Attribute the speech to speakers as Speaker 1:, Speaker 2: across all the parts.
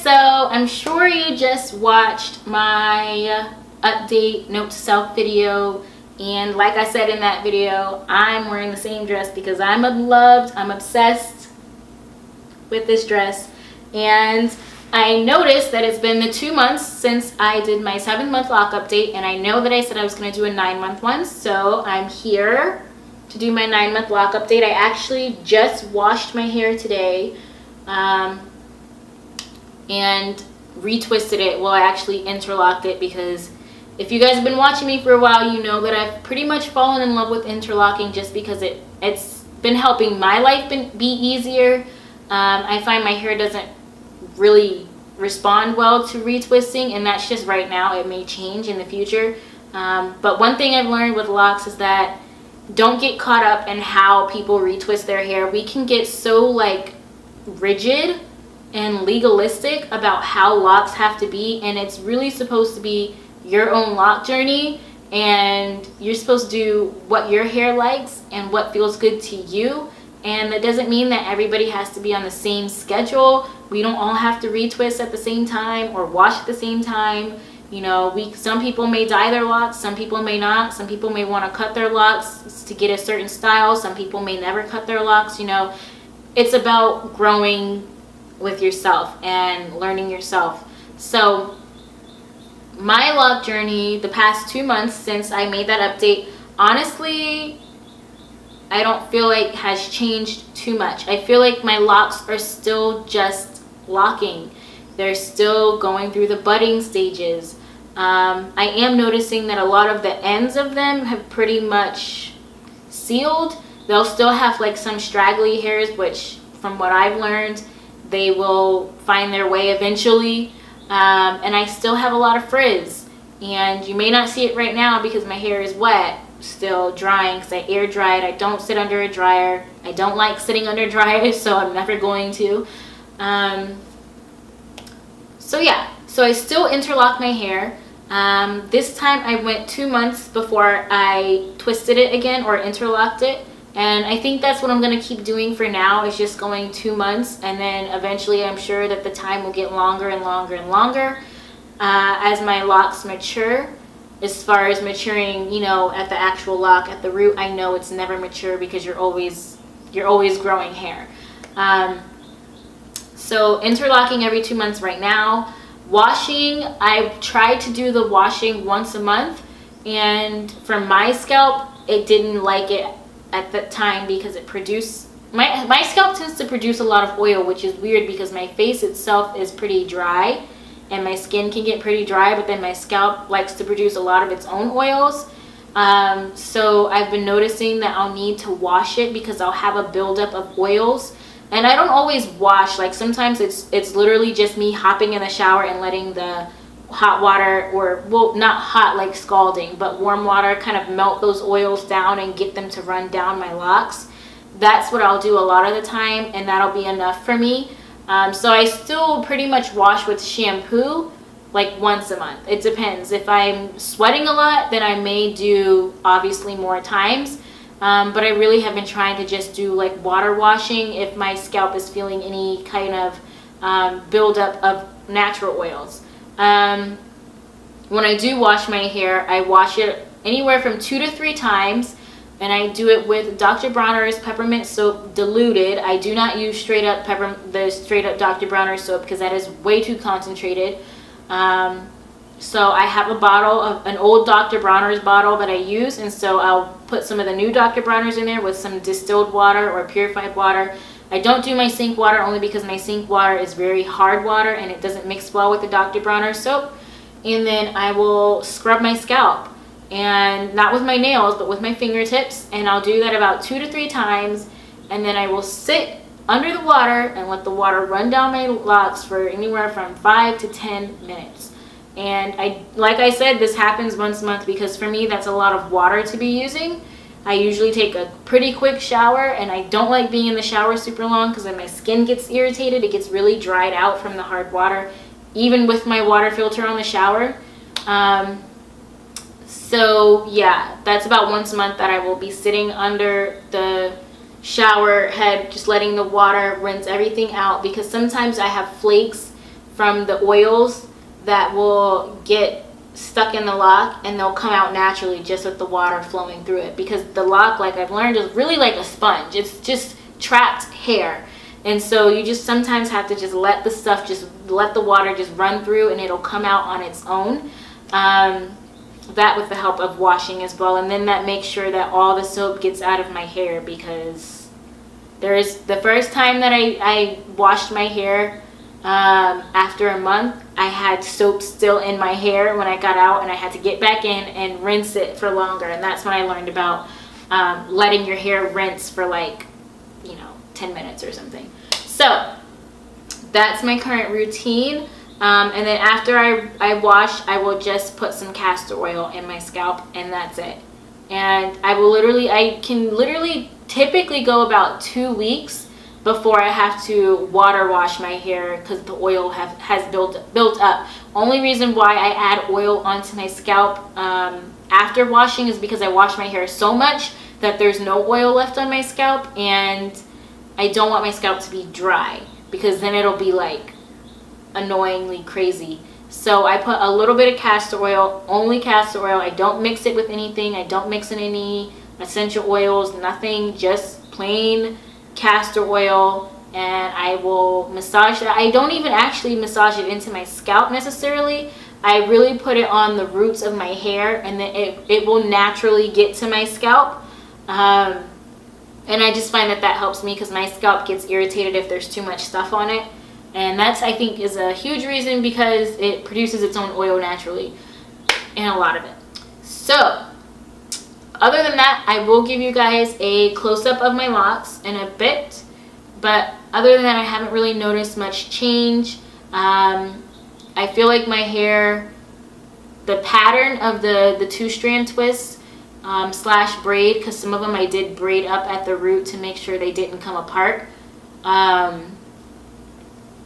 Speaker 1: so I'm sure you just watched my update note to self video, and like I said in that video, I'm wearing the same dress because I'm obsessed with this dress. And I noticed that it's been the 2 months since I did my 7-month lock update, and I know that I said I was going to do a 9-month one, so I'm here to do my 9-month lock update. I actually just washed my hair today and retwisted it. Well, I actually interlocked it, because if you guys have been watching me for a while, you know that I've pretty much fallen in love with interlocking just because it's been helping my life be easier. I find my hair doesn't really respond well to retwisting, and that's just right now. It may change in the future. But one thing I've learned with locks is that don't get caught up in how people retwist their hair. We can get so like rigid and legalistic about how locks have to be, and it's really supposed to be your own lock journey, and you're supposed to do what your hair likes and what feels good to you. And that doesn't mean that everybody has to be on the same schedule. We don't all have to retwist at the same time or wash at the same time. You know, some people may dye their locks, some people may not. Some people may want to cut their locks to get a certain style. Some people may never cut their locks. You know, it's about growing with yourself and learning yourself. So my lock journey the past 2 months since I made that update, honestly, I don't feel like has changed too much. I feel like my locks are still just locking. They're still going through the budding stages. I am noticing that a lot of the ends of them have pretty much sealed. They'll still have like some straggly hairs, which from what I've learned, they will find their way eventually. And I still have a lot of frizz, and you may not see it right now because my hair is wet, still drying, because I air dried. I don't sit under a dryer. I don't like sitting under dryers, so I'm never going to. So yeah, so I still interlock my hair. This time I went 2 months before I twisted it again or interlocked it. And I think that's what I'm going to keep doing for now, is just going 2 months. And then eventually I'm sure that the time will get longer and longer and longer as my locks mature. As far as maturing, you know, at the actual lock, at the root, I know it's never mature because you're always growing hair. So interlocking every 2 months right now. Washing, I tried to do the washing once a month. And for my scalp, it didn't like it at that time because it produced my scalp tends to produce a lot of oil, which is weird because my face itself is pretty dry and my skin can get pretty dry, but then my scalp likes to produce a lot of its own oils. So I've been noticing that I'll need to wash it because I'll have a buildup of oils. And I don't always wash. Like sometimes it's literally just me hopping in the shower and letting the hot water, or well, not hot like scalding, but warm water kind of melt those oils down and get them to run down my locks. That's what I'll do a lot of the time, and that'll be enough for me. So I still pretty much wash with shampoo like once a month. It depends. If I'm sweating a lot, then I may do obviously more times. But I really have been trying to just do like water washing if my scalp is feeling any kind of buildup of natural oils. When I do wash my hair, I wash it anywhere from 2 to 3 times, and I do it with Dr. Bronner's peppermint soap diluted. I do not use straight up Dr. Bronner soap because that is way too concentrated. So I have a bottle of an old Dr. Bronner's bottle that I use, and so I'll put some of the new Dr. Bronner's in there with some distilled water or purified water. I don't do my sink water only because my sink water is very hard water and it doesn't mix well with the Dr. Bronner soap. And then I will scrub my scalp, and not with my nails but with my fingertips, and I'll do that about 2 to 3 times, and then I will sit under the water and let the water run down my locks for anywhere from 5 to 10 minutes. And like I said, this happens once a month because for me that's a lot of water to be using. I usually take a pretty quick shower, and I don't like being in the shower super long because then my skin gets irritated. It gets really dried out from the hard water, even with my water filter on the shower. So yeah, that's about once a month that I will be sitting under the shower head, just letting the water rinse everything out, because sometimes I have flakes from the oils that will get stuck in the lock, and they'll come out naturally just with the water flowing through it, because the lock, like I've learned, is really like a sponge. It's just trapped hair. And so you just sometimes have to just let the stuff, just let the water just run through, and it'll come out on its own. That with the help of washing as well. And then that makes sure that all the soap gets out of my hair, because there's the first time that I washed my hair, after a month, I had soap still in my hair when I got out, and I had to get back in and rinse it for longer. And that's when I learned about letting your hair rinse for like, 10 minutes or something. So that's my current routine. And then after I wash, I will just put some castor oil in my scalp, and that's it. And I can literally typically go about 2 weeks before I have to water wash my hair, because the oil has built up. Only reason why I add oil onto my scalp after washing is because I wash my hair so much that there's no oil left on my scalp, and I don't want my scalp to be dry, because then it'll be like annoyingly crazy. So I put a little bit of castor oil, only castor oil. I don't mix it with anything. I don't mix in any essential oils, nothing, just plain castor oil. And I will massage that. I don't even actually massage it into my scalp necessarily. I really put it on the roots of my hair, and then it will naturally get to my scalp. And I just find that helps me, because my scalp gets irritated if there's too much stuff on it. And that's, I think, is a huge reason, because it produces its own oil naturally, and a lot of it. So other than that, I will give you guys a close-up of my locks in a bit. But other than that, I haven't really noticed much change. I feel like my hair, the pattern of the two-strand twists slash braid, because some of them I did braid up at the root to make sure they didn't come apart.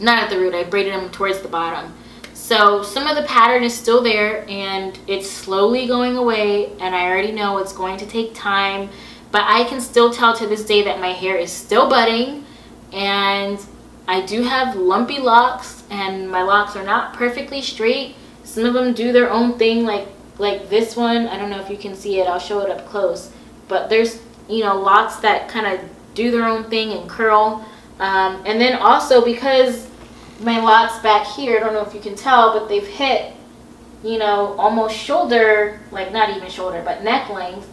Speaker 1: Not at the root, I braided them towards the bottom. So some of the pattern is still there, and it's slowly going away, and I already know it's going to take time, but I can still tell to this day that my hair is still budding, and I do have lumpy locks, and my locks are not perfectly straight. Some of them do their own thing, like this one. I don't know if you can see it, I'll show it up close, but there's locks that kind of do their own thing and curl. And then also, because my locks back here, I don't know if you can tell, but they've hit almost shoulder, like not even shoulder, but neck length.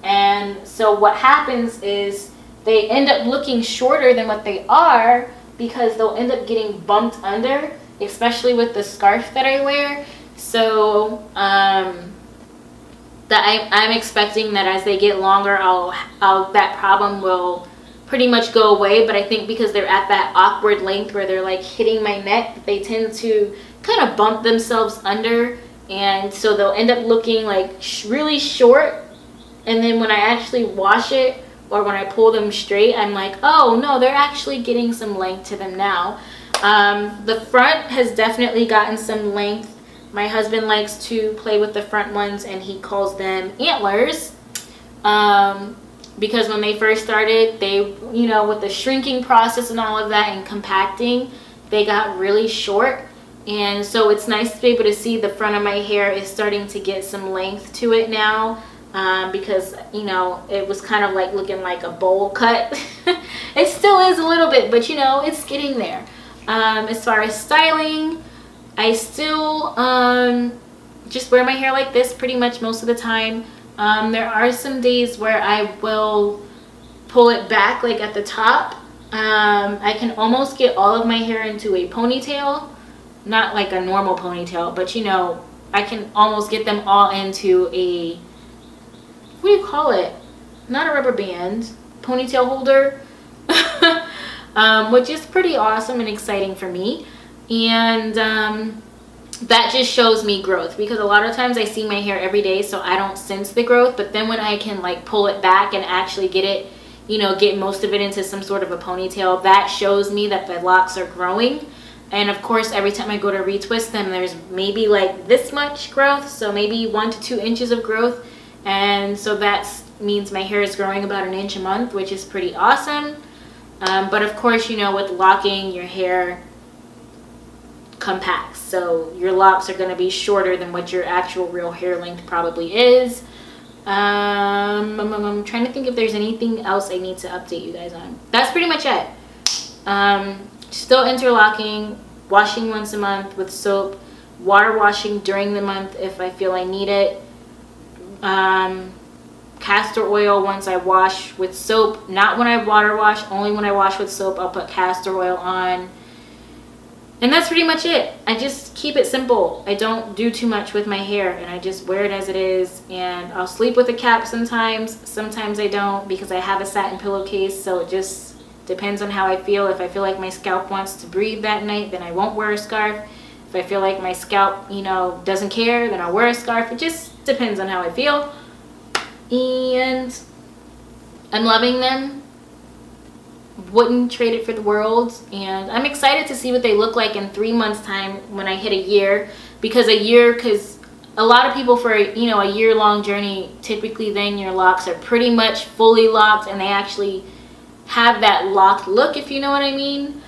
Speaker 1: And so what happens is they end up looking shorter than what they are, because they'll end up getting bumped under, especially with the scarf that I wear. So that I'm expecting that as they get longer, that problem will pretty much go away. But I think because they're at that awkward length where they're like hitting my neck, they tend to kind of bump themselves under, and so they'll end up looking like really short. And then when I actually wash it, or when I pull them straight, I'm like, oh no, they're actually getting some length to them now. The front has definitely gotten some length. My husband likes to play with the front ones, and he calls them antlers. Because when they first started, they, with the shrinking process and all of that and compacting, they got really short. And so it's nice to be able to see the front of my hair is starting to get some length to it now. Because, it was kind of like looking like a bowl cut. It still is a little bit, but it's getting there. As far as styling, I still just wear my hair like this pretty much most of the time. There are some days where I will pull it back, like at the top. I can almost get all of my hair into a ponytail. Not like a normal ponytail, but I can almost get them all into a, what do you call it? Not a rubber band, ponytail holder. Which is pretty awesome and exciting for me. And that just shows me growth, because a lot of times I see my hair every day, so I don't sense the growth. But then when I can like pull it back and actually get it, get most of it into some sort of a ponytail, that shows me that the locks are growing. And of course, every time I go to retwist them, there's maybe like this much growth, so maybe 1 to 2 inches of growth. And so that means my hair is growing about 1 inch a month, which is pretty awesome. But of course, with locking, your hair compact. So your locks are going to be shorter than what your actual real hair length probably is. I'm trying to think if there's anything else I need to update you guys on. That's pretty much it. Still interlocking, washing once a month with soap, water washing during the month if I feel I need it. Castor oil once I wash with soap, not when I water wash, only when I wash with soap I'll put castor oil on. And that's pretty much it. I just keep it simple. I don't do too much with my hair, and I just wear it as it is. And I'll sleep with a cap sometimes. Sometimes I don't, because I have a satin pillowcase, so it just depends on how I feel. If I feel like my scalp wants to breathe that night, then I won't wear a scarf. If I feel like my scalp, you know, doesn't care, then I'll wear a scarf. It just depends on how I feel. And I'm loving them. Wouldn't trade it for the world. And I'm excited to see what they look like in 3 months time when I hit a year, because a lot of people for, you know, a year-long journey, typically then your locks are pretty much fully locked and they actually have that locked look, if you know what I mean.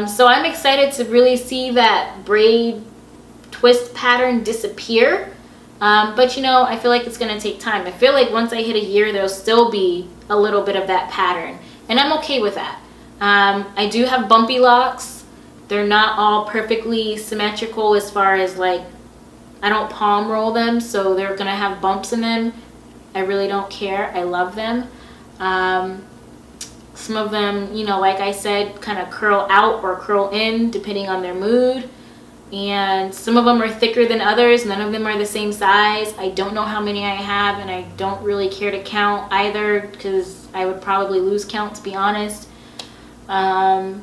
Speaker 1: So I'm excited to really see that braid twist pattern disappear. But you know, I feel like it's gonna take time. I feel like once I hit a year, there'll still be a little bit of that pattern, and I'm okay with that. I do have bumpy locks. They're not all perfectly symmetrical as far as, like, I don't palm roll them, so they're gonna have bumps in them. I really don't care. I love them. Some of them, you know, like I said, kind of curl out or curl in depending on their mood. And some of them are thicker than others. None of them are the same size. I don't know how many I have, and I don't really care to count either, because I would probably lose count, to be honest. And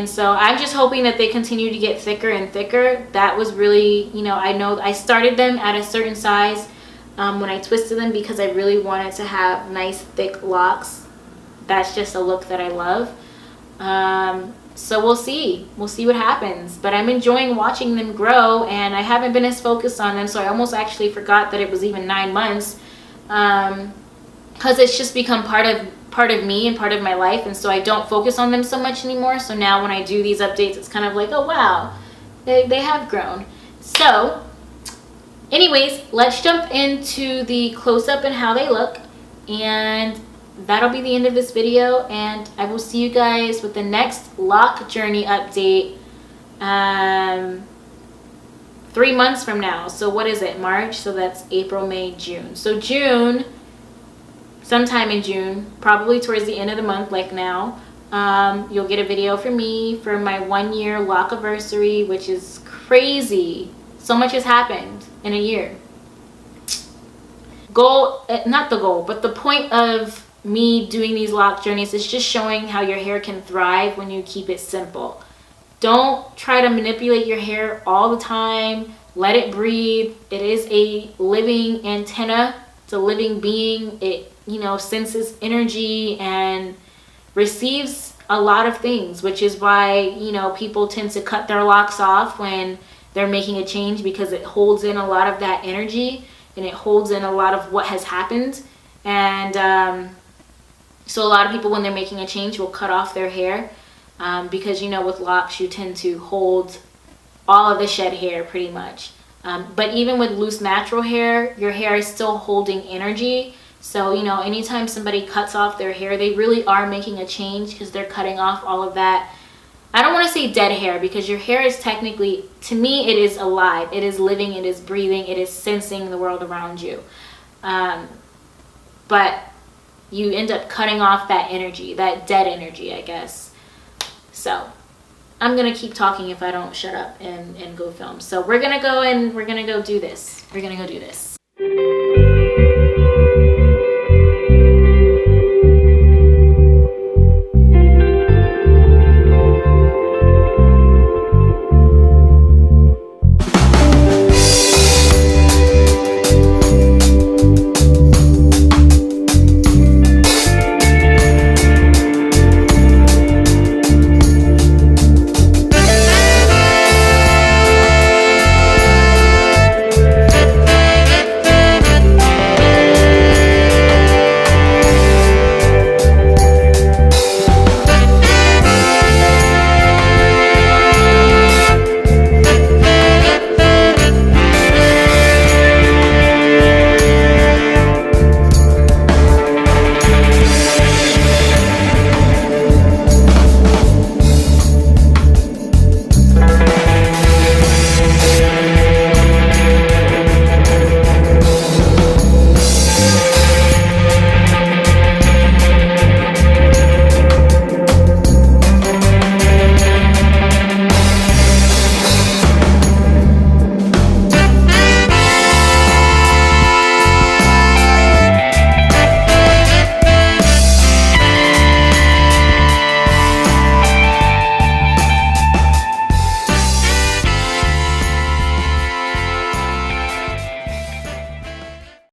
Speaker 1: so I'm just hoping that they continue to get thicker and thicker. That was really, you know I started them at a certain size when I twisted them, because I really wanted to have nice thick locks. That's just a look that I love. So we'll see what happens, but I'm enjoying watching them grow, and I haven't been as focused on them, so I almost actually forgot that it was even 9 months, because it's just become part of me and part of my life, and so I don't focus on them so much anymore. So now when I do these updates, it's kind of like, oh wow, they have grown. So anyways, let's jump into the close-up and how they look, and that'll be the end of this video, and I will see you guys with the next lock journey update 3 months from now. So what is it, March? So that's April, May, June. So June, sometime in June, probably towards the end of the month like now, you'll get a video from me for my 1 year lock anniversary, which is crazy. So much has happened in a year. Not the goal, but the point of me doing these lock journeys is just showing how your hair can thrive when you keep it simple. Don't try to manipulate your hair all the time. Let it breathe. It is a living antenna. It's a living being. It, you know, senses energy and receives a lot of things, which is why, you know, people tend to cut their locks off when they're making a change, because it holds in a lot of that energy and it holds in a lot of what has happened. And so a lot of people, when they're making a change, will cut off their hair, because, you know, with locks you tend to hold all of the shed hair pretty much. But even with loose natural hair, your hair is still holding energy. So, you know, anytime somebody cuts off their hair, they really are making a change, because they're cutting off all of that. I don't want to say dead hair, because your hair is technically, to me, it is alive. It is living, it is breathing, it is sensing the world around you. But you end up cutting off that energy, that dead energy, I guess. So I'm gonna keep talking if I don't shut up and go film. So we're gonna go do this.